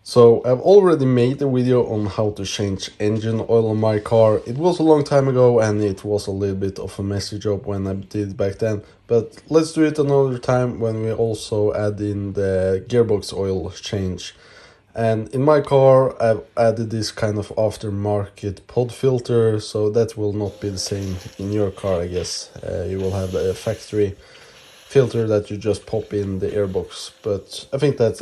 So I've already made a video on how to change engine oil on my car. It was a long time ago and it was a little bit of a messy job when I did it back then. But let's do it another time when we also add in the gearbox oil change. And in my car I've added this kind of aftermarket pod filter, so that will not be the same in your car, I guess. You will have a factory filter that you just pop in the airbox, but I think that's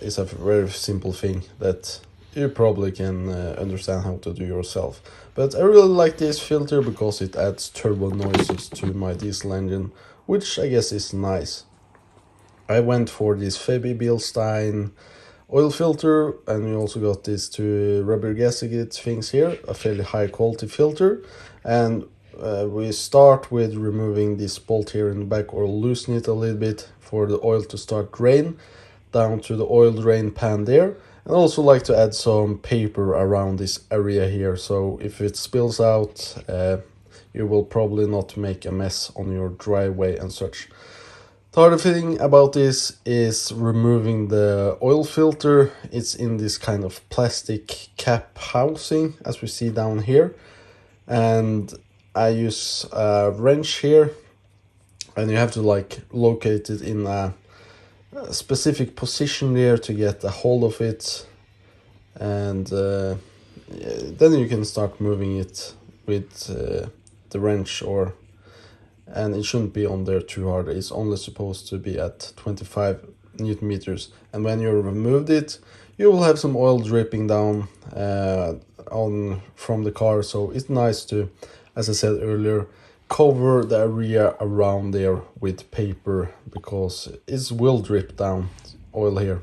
is a very simple thing that you probably can understand how to do yourself. But I really like this filter because it adds turbo noises to my diesel engine, which I guess is nice. I went for this Fabi Bilstein oil filter, and we also got these two rubber gasket things here, a fairly high quality filter. And we start with removing this bolt here in the back, or loosen it a little bit for the oil to start drain down to the oil drain pan there. And also like to add some paper around this area here, so if it spills out you will probably not make a mess on your driveway and such. The other thing about this is removing the oil filter. It's in this kind of plastic cap housing, as we see down here, and I use a wrench here, and you have to like locate it in a specific position there to get a hold of it, and then you can start moving it with the wrench, and it shouldn't be on there too hard. It's only supposed to be at 25 Newton meters, and when you removed it you will have some oil dripping down on from the car, so it's nice to, as I said earlier, cover the area around there with paper, because it will drip down oil here.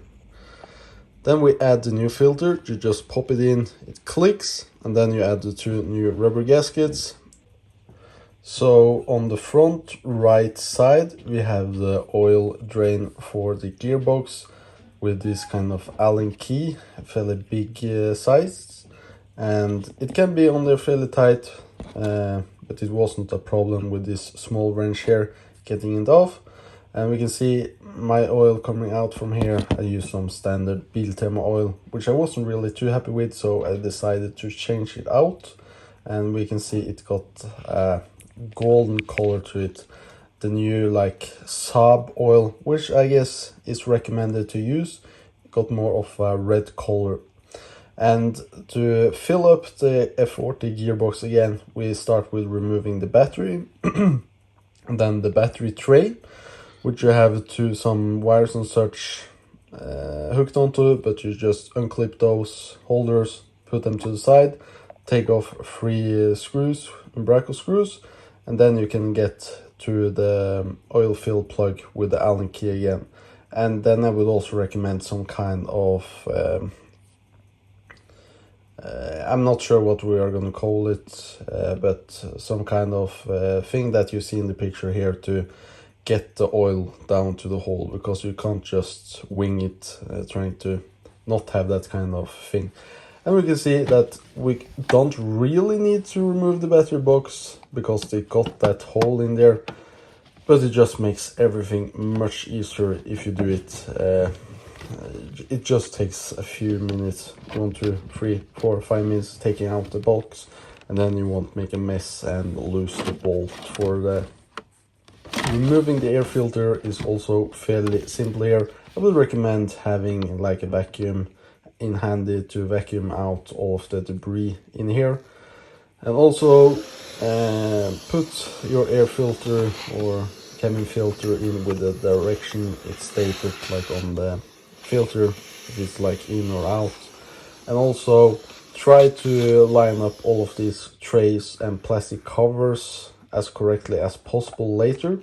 Then we add the new filter. You just pop it in, it clicks, and then you add the two new rubber gaskets. So on the front right side we have the oil drain for the gearbox with this kind of Allen key, fairly big size, and it can be on there fairly tight, but it wasn't a problem with this small wrench here getting it off. And we can see my oil coming out from here. I used some standard Biltema oil, which I wasn't really too happy with, so I decided to change it out, and we can see it got a golden color to it. The new like Saab oil, which I guess is recommended to use, got more of a red color. And to fill up the F40 gearbox again, we start with removing the battery and then the battery tray, which you have to some wires and such hooked onto, but you just unclip those holders, put them to the side, take off 3 screws, umbilical screws, and then you can get to the oil fill plug with the Allen key again. And then I would also recommend some kind of I'm not sure what we are going to call it, but some kind of thing that you see in the picture here to get the oil down to the hole, because you can't just wing it trying to not have that kind of thing. And we can see that we don't really need to remove the battery box because they got that hole in there, but it just makes everything much easier if you do it. It just takes a few minutes, 1, 2, 3, 4, 5 minutes taking out the box, and then you won't make a mess and lose the bolt for the removing the air filter. Is also fairly simple here. I would recommend having like a vacuum in handy to vacuum out all of the debris in here, and also put your air filter or cabin filter in with the direction it's stated, like on the filter, if it's like in or out. And also try to line up all of these trays and plastic covers as correctly as possible later,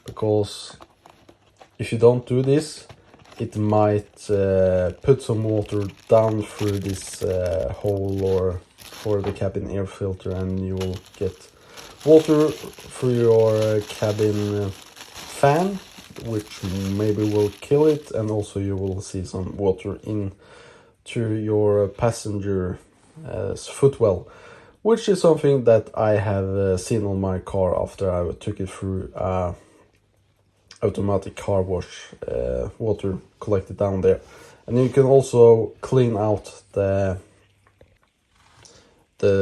because if you don't do this, it might put some water down through this hole or for the cabin air filter, and you will get water through your cabin fan, which maybe will kill it, and also you will see some water into your passenger footwell, which is something that I have seen on my car after I took it through automatic car wash. Water collected down there, And you can also clean out the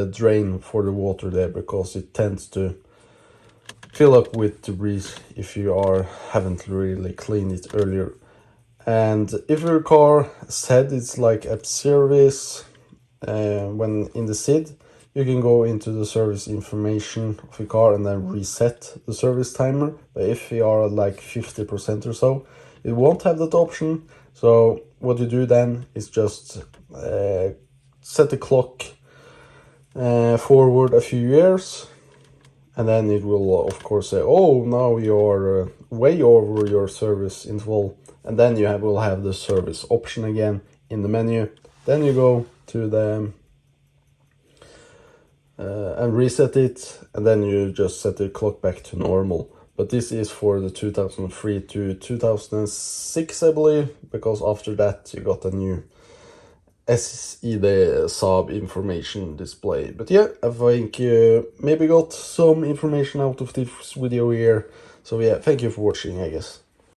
drain for the water there, because it tends to fill up with debris if you haven't really cleaned it earlier. And if your car said it's like a service, when in the SID, you can go into the service information of your car and then reset the service timer. But if you are like 50% or so, it won't have that option. So what you do then is just set the clock forward a few years, and then it will of course say, oh, now you're way over your service interval, and then you will have the service option again in the menu. Then you go to the and reset it, and then you just set the clock back to normal. But this is for the 2003 to 2006, I believe, because after that you got a new SED Saab information display. But yeah, I think you maybe got some information out of this video here. So yeah, thank you for watching, I guess.